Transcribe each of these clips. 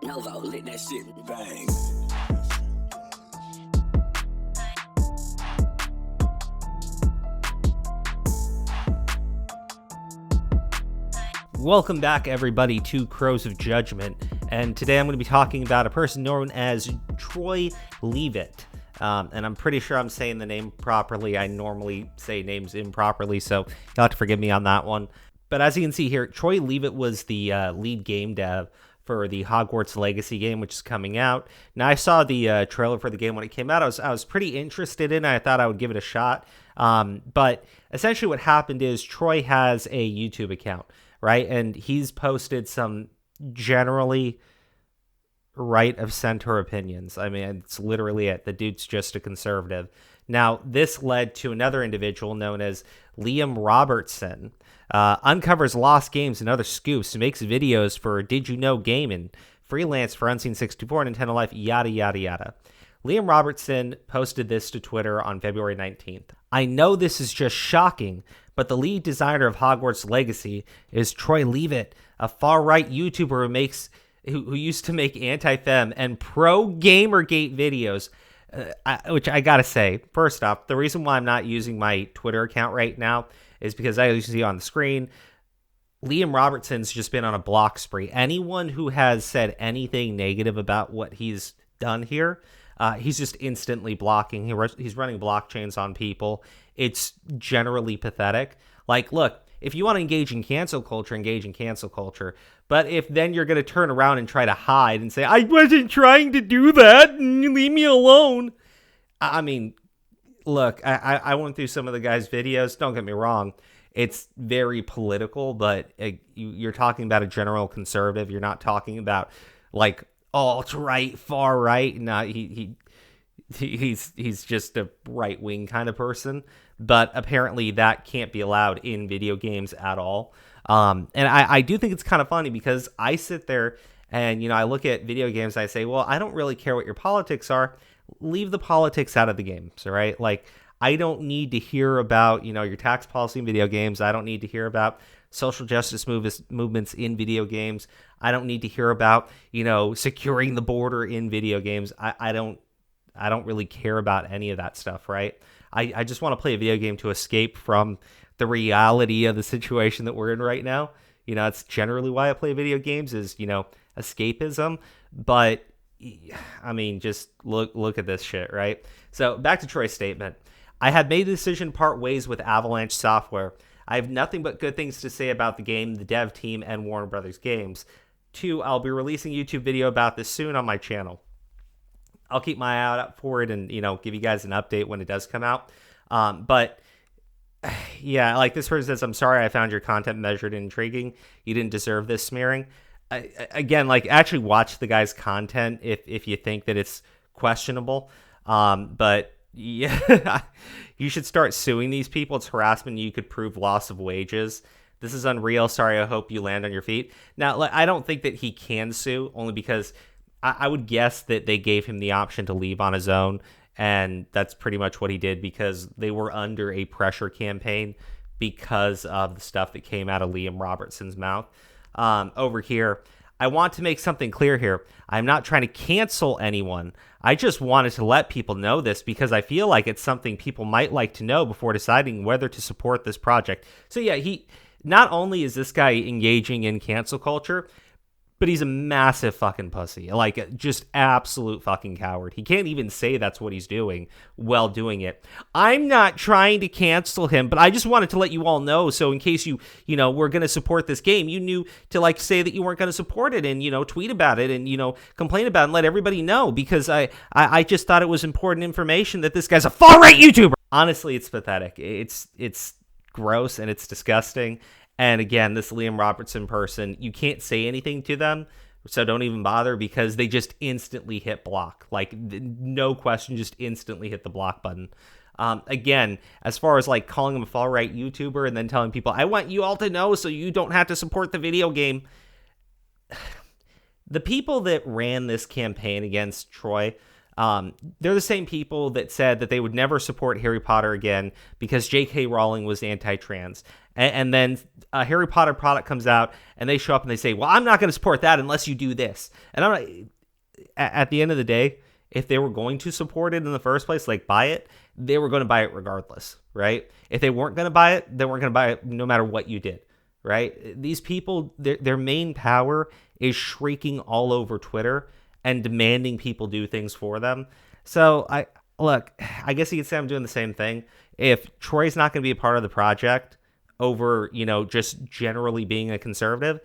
Melvo lit that shit bang. Welcome back, everybody, to Crows of Judgment, and today I'm going to be talking about a person known as Troy Leavitt, and I'm pretty sure I'm saying the name properly. I normally say names improperly, so you'll have to forgive me on that one. But as you can see here, Troy Leavitt was the lead game dev for the Hogwarts Legacy game, which is coming out. Now, I saw the trailer for the game when it came out. I was pretty interested in it. I thought I would give it a shot, but essentially what happened is Troy has a YouTube account, right? And he's posted some generally right of center opinions. I mean, it's literally it. The dude's just a conservative. Now, this led to another individual known as Liam Robertson, uncovers lost games and other scoops, makes videos for Did You Know Gaming, freelance for Unseen64, Nintendo Life, yada, yada, yada. Liam Robertson posted this to Twitter on February 19th. I know this is just shocking, but the lead designer of Hogwarts Legacy is Troy Leavitt, a far-right YouTuber who used to make anti-fem and pro-Gamergate videos, which I gotta say, first off, the reason why I'm not using my Twitter account right now is because I usually see on the screen, Liam Robertson's just been on a block spree. Anyone who has said anything negative about what he's done here, he's just instantly blocking. He's running blockchains on people. It's generally pathetic. Like, look, if you want to engage in cancel culture, engage in cancel culture. But if then you're going to turn around and try to hide and say, I wasn't trying to do that, leave me alone. I mean, look, I went through some of the guy's videos. Don't get me wrong. It's very political, but you're talking about a general conservative. You're not talking about, like, alt-right, far-right. No, he's just a right-wing kind of person. But apparently that can't be allowed in video games at all. And I do think it's kind of funny because I sit there and, I look at video games and I say, well, I don't really care what your politics are. Leave the politics out of the games, right? Like, I don't need to hear about, your tax policy in video games. I don't need to hear about social justice movements in video games. I don't need to hear about, securing the border in video games. I don't really care about any of that stuff, right? I just want to play a video game to escape from the reality of the situation that we're in right now. It's generally why I play video games is, escapism. But, I mean, just look at this shit, right? So back to Troy's statement. I have made the decision to part ways with Avalanche Software. I have nothing but good things to say about the game, the dev team, and Warner Brothers Games. 2, I'll be releasing a YouTube video about this soon on my channel. I'll keep my eye out for it and, give you guys an update when it does come out. But yeah, like this person says, I'm sorry I found your content measured and intriguing. You didn't deserve this smearing. Again, like, actually watch the guy's content if you think that it's questionable. But yeah, you should start suing these people. It's harassment. You could prove loss of wages. This is unreal. Sorry, I hope you land on your feet. Now, I don't think that he can sue, only because I would guess that they gave him the option to leave on his own, and that's pretty much what he did because they were under a pressure campaign because of the stuff that came out of Liam Robertson's mouth. Over here, I want to make something clear here. I'm not trying to cancel anyone. I just wanted to let people know this because I feel like it's something people might like to know before deciding whether to support this project. So yeah, not only is this guy engaging in cancel culture, but he's a massive fucking pussy. Like, just absolute fucking coward. He can't even say that's what he's doing while doing it. I'm not trying to cancel him, but I just wanted to let you all know. So in case you were going to support this game, you knew to, like, say that you weren't going to support it and, tweet about it and, complain about it and let everybody know because I just thought it was important information that this guy's a far-right YouTuber. Honestly, it's pathetic. It's gross and it's disgusting. And again, this Liam Robertson person, you can't say anything to them, so don't even bother because they just instantly hit block. Like, no question, just instantly hit the block button. Again, as far as, like, calling him a far-right YouTuber and then telling people, I want you all to know so you don't have to support the video game. The people that ran this campaign against Troy, They're the same people that said that they would never support Harry Potter again because J.K. Rowling was anti-trans. And then a Harry Potter product comes out and they show up and they say, well, I'm not going to support that unless you do this. And I'm like, at the end of the day, if they were going to support it in the first place, like buy it, they were going to buy it regardless, right? If they weren't going to buy it, they weren't going to buy it no matter what you did, right? These people, their main power is shrieking all over Twitter and demanding people do things for them. So I guess you could say I'm doing the same thing. If Troy's not going to be a part of the project over, just generally being a conservative,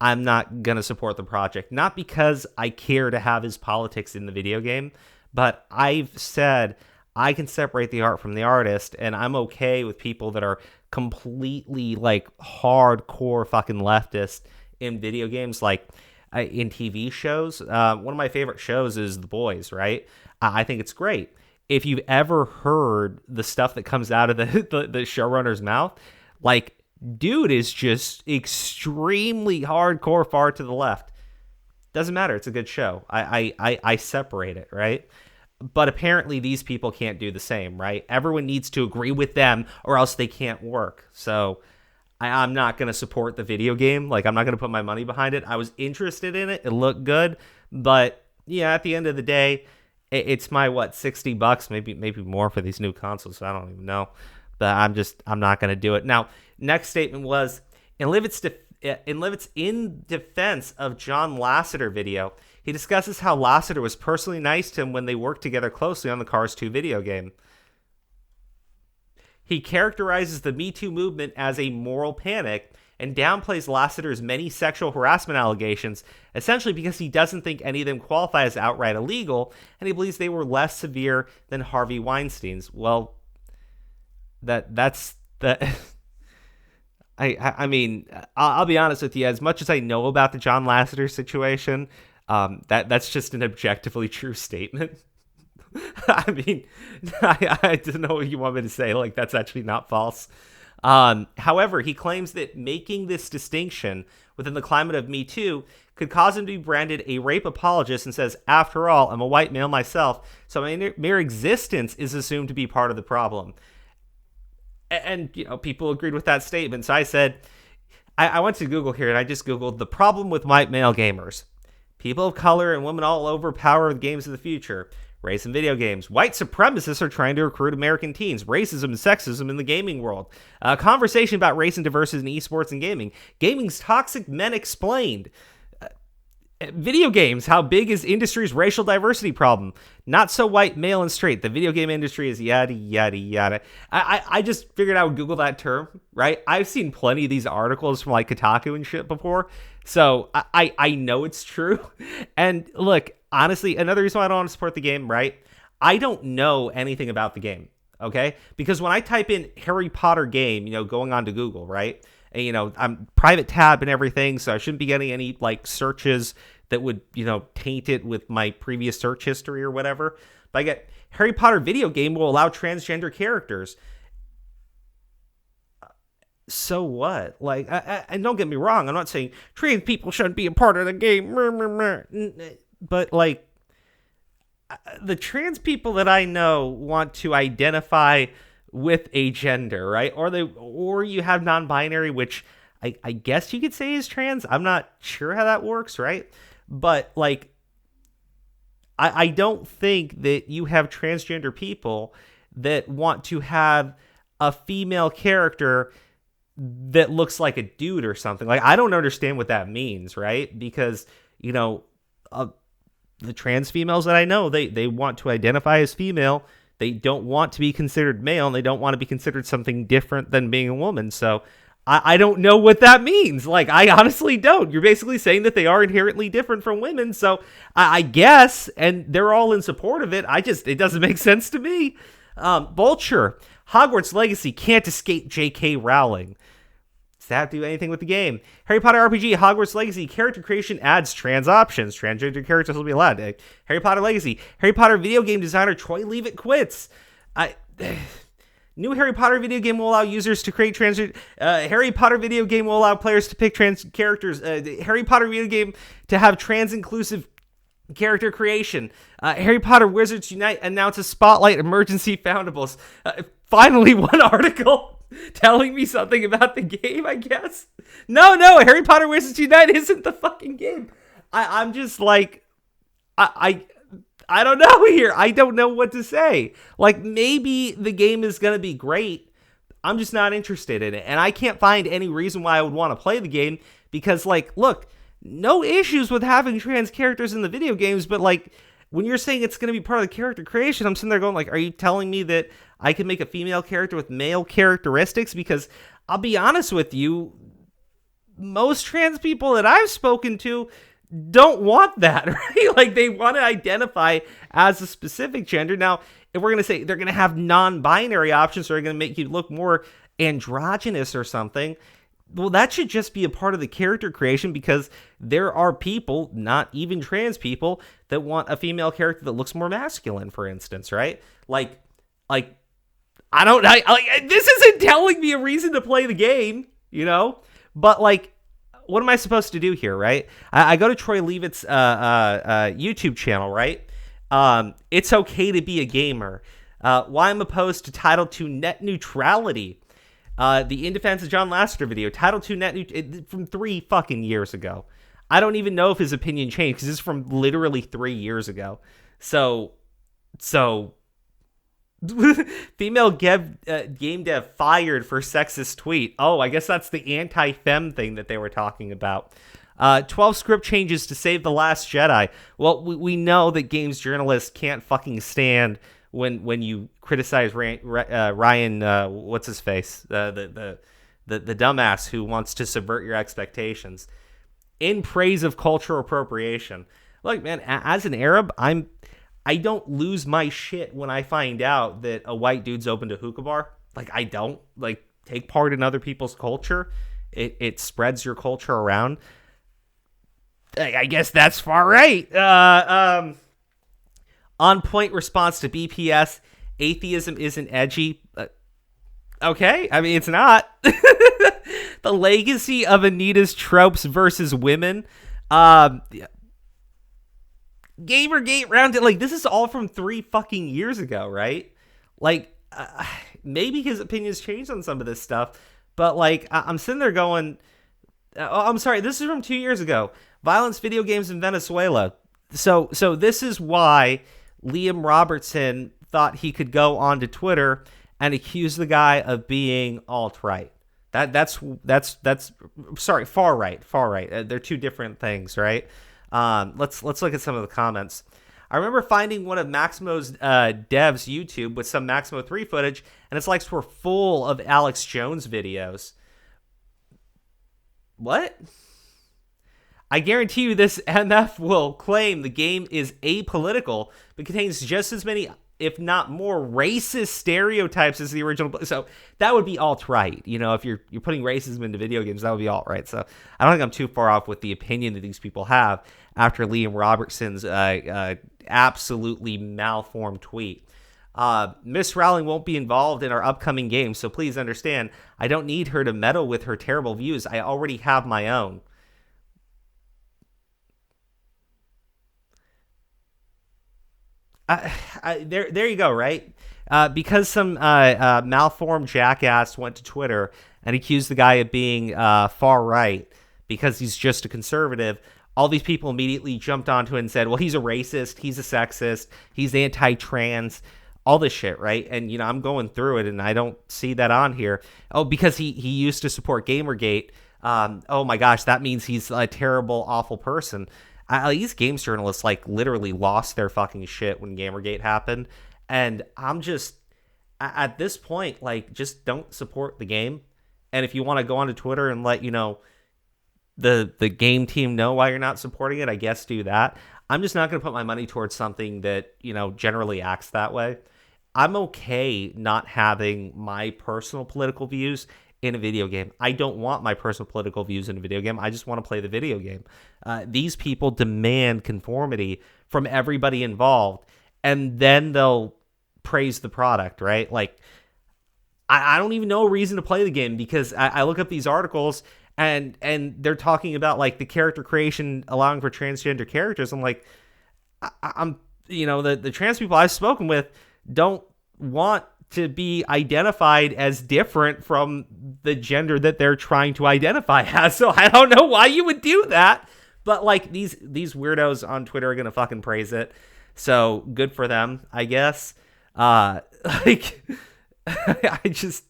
I'm not going to support the project. Not because I care to have his politics in the video game, but I've said I can separate the art from the artist, and I'm okay with people that are completely hardcore fucking leftist in video games, in TV shows. One of my favorite shows is The Boys, right? I think it's great. If you've ever heard the stuff that comes out of the showrunner's mouth, dude is just extremely hardcore far to the left. Doesn't matter. It's a good show. I separate it, right? But apparently these people can't do the same, right? Everyone needs to agree with them or else they can't work. So I'm not going to support the video game. I'm not going to put my money behind it. I was interested in it. It looked good. But yeah, at the end of the day, it's my, $60, maybe more for these new consoles. I don't even know. But I'm not going to do it. Now, next statement was, in Leavitt's in defense of John Lasseter video, he discusses how Lasseter was personally nice to him when they worked together closely on the Cars 2 video game. He characterizes the Me Too movement as a moral panic and downplays Lasseter's many sexual harassment allegations, essentially because he doesn't think any of them qualify as outright illegal, and he believes they were less severe than Harvey Weinstein's. Well, that's that. I mean, I'll be honest with you. As much as I know about the John Lasseter situation, that's just an objectively true statement. I mean, I don't know what you want me to say. That's actually not false. However, he claims that making this distinction within the climate of Me Too could cause him to be branded a rape apologist, and says, after all, I'm a white male myself, so my mere existence is assumed to be part of the problem. And, people agreed with that statement. So I said, I went to Google here and I just Googled the problem with white male gamers. People of color and women all over power the games of the future. Race in video games. White supremacists are trying to recruit American teens. Racism and sexism in the gaming world. A conversation about race and diversity in esports and gaming. Gaming's toxic men explained. Video games, how big is industry's racial diversity problem? Not so white, male, and straight. The video game industry is yada, yada, yada. I just figured I would Google that term, right? I've seen plenty of these articles from Kotaku and shit before, so I know it's true. And look, honestly, another reason why I don't want to support the game, right? I don't know anything about the game, okay? Because when I type in Harry Potter game, going on to Google, right? And, I'm private tab and everything, so I shouldn't be getting any searches that would, taint it with my previous search history or whatever. But I get Harry Potter video game will allow transgender characters. So what? And don't get me wrong, I'm not saying trans people shouldn't be a part of the game. But the trans people that I know want to identify with a gender, right? Or you have non-binary, which I guess you could say is trans. I'm not sure how that works, right? But I don't think that you have transgender people that want to have a female character that looks like a dude or something. I don't understand what that means, right? Because the trans females that I know, they want to identify as female. They don't want to be considered male, and they don't want to be considered something different than being a woman. So I don't know what that means. I honestly don't. You're basically saying that they are inherently different from women. So I guess, and they're all in support of it. It doesn't make sense to me. Vulture, Hogwarts Legacy can't escape J.K. Rowling. Does that have to do anything with the game? Harry Potter RPG, Hogwarts Legacy, character creation adds trans options. Transgender characters will be allowed. Harry Potter Legacy, Harry Potter video game designer Troy Leavitt quits. New Harry Potter video game will allow users to create transgender. Harry Potter video game will allow players to pick trans characters. Harry Potter video game to have trans inclusive Character creation. Harry Potter Wizards Unite announces Spotlight Emergency Foundables. Finally, one article telling me something about the game, I guess. No, Harry Potter Wizards Unite isn't the fucking game. I'm just like, I don't know here. I don't know what to say. Like, maybe the game is going to be great. I'm just not interested in it. And I can't find any reason why I would want to play the game because, like, look, no issues with having trans characters in the video games, but, like, when you're saying it's going to be part of the character creation, I'm sitting there going, like, are you telling me that I can make a female character with male characteristics? Because I'll be honest with you, most trans people that I've spoken to don't want that, right? Like, they want to identify as a specific gender. Now, if we're going to say they're going to have non-binary options or are going to make you look more androgynous or something, well, that should just be a part of the character creation because there are people, not even trans people, that want a female character that looks more masculine, for instance, right? Like, I don't, this isn't telling me a reason to play the game, you know? But, like, what am I supposed to do here, right? I go to Troy Leavitt's YouTube channel, right? It's okay to be a gamer. Why I'm opposed to Title II net neutrality. The In Defense of John Lasseter video, Title II net from 3 fucking years ago. I don't even know if his opinion changed because it's from literally 3 years ago. So female game dev fired for sexist tweet. Oh, I guess that's the anti-fem thing that they were talking about. 12 script changes to save The Last Jedi. Well, we know that games journalists can't fucking stand when you criticize Ryan, what's his face, the dumbass who wants to subvert your expectations in praise of cultural appropriation. Look, man, as an Arab, I don't lose my shit when I find out that a white dude's opened a hookah bar. Like, I don't like take part in other people's culture. It spreads your culture around. I guess that's far right. On point response to BPS, atheism isn't edgy. Okay, I mean, it's not. The legacy of Anita's tropes versus women. Gamergate rounded, like, this is all from 3 fucking years ago, right? Like, maybe his opinions changed on some of this stuff, but, like, I'm sitting there going, I'm sorry, this is from 2 years ago. Violence video games in Venezuela. So this is why Liam Robertson thought he could go onto Twitter and accuse the guy of being alt-right. That's sorry, far right. They're two different things, right? Let's look at some of the comments. I remember finding one of Maximo's devs YouTube with some Maximo 3 footage, and its likes were full of Alex Jones videos. What? I guarantee you this MF will claim the game is apolitical, but contains just as many, if not more, racist stereotypes as the original. So that would be alt-right. You know, if you're putting racism into video games, that would be alt-right. So I don't think I'm too far off with the opinion that these people have after Liam Robertson's absolutely malformed tweet. Miss Rowling won't be involved in our upcoming game, so please understand, I don't need her to meddle with her terrible views. I already have my own. There you go, right? Because some malformed jackass went to Twitter and accused the guy of being far right because he's just a conservative, all these people immediately jumped onto it and said, well, he's a racist, he's a sexist, he's anti-trans, all this shit, right? And, you know, I'm going through it and I don't see that on here. Oh, because he used to support Gamergate. Oh my gosh, that means he's a terrible, awful person. These games journalists, like, literally lost their fucking shit when Gamergate happened. And I'm just, at this point, like, just don't support the game. And if you want to go onto Twitter and let, you know, the game team know why you're not supporting it, I guess do that. I'm just not going to put my money towards something that, you know, generally acts that way. I'm okay not having my personal political views in a video game. I don't want my personal political views in a video game. I just want to play the video game. These people demand conformity from everybody involved, and then they'll praise the product, right? Like, I don't even know a reason to play the game because I look up these articles and they're talking about, like, the character creation allowing for transgender characters. I'm like, I'm, the trans people I've spoken with don't want to be identified as different from the gender that they're trying to identify as. So I don't know why you would do that. But like these weirdos on Twitter are gonna fucking praise it. So good for them, I guess. Like I just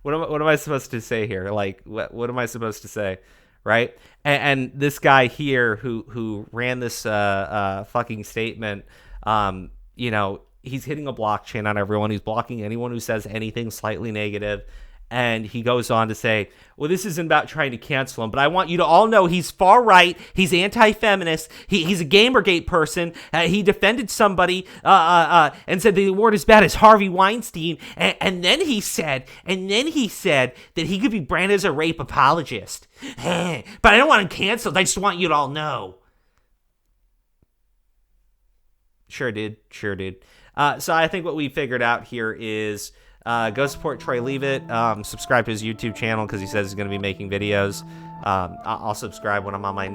what am I supposed to say here? Like what am I supposed to say? Right? And this guy here who ran this fucking statement, he's hitting a blockchain on everyone. He's blocking anyone who says anything slightly negative. And he goes on to say, well, this isn't about trying to cancel him, but I want you to all know he's far right. He's anti-feminist. He's a Gamergate person. He defended somebody and said they weren't as bad as Harvey Weinstein. And then he said that he could be branded as a rape apologist. But I don't want him canceled. I just want you to all know. Sure did. So I think what we figured out here is go support Troy Leavitt. Subscribe to his YouTube channel because he says he's going to be making videos. I'll subscribe when I'm on my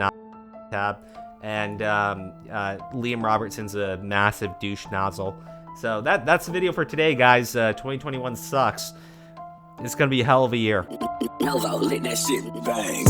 tab. And Liam Robertson's a massive douche nozzle. So that's the video for today, guys. 2021 sucks. It's going to be a hell of a year. Melvo lit that shit bang.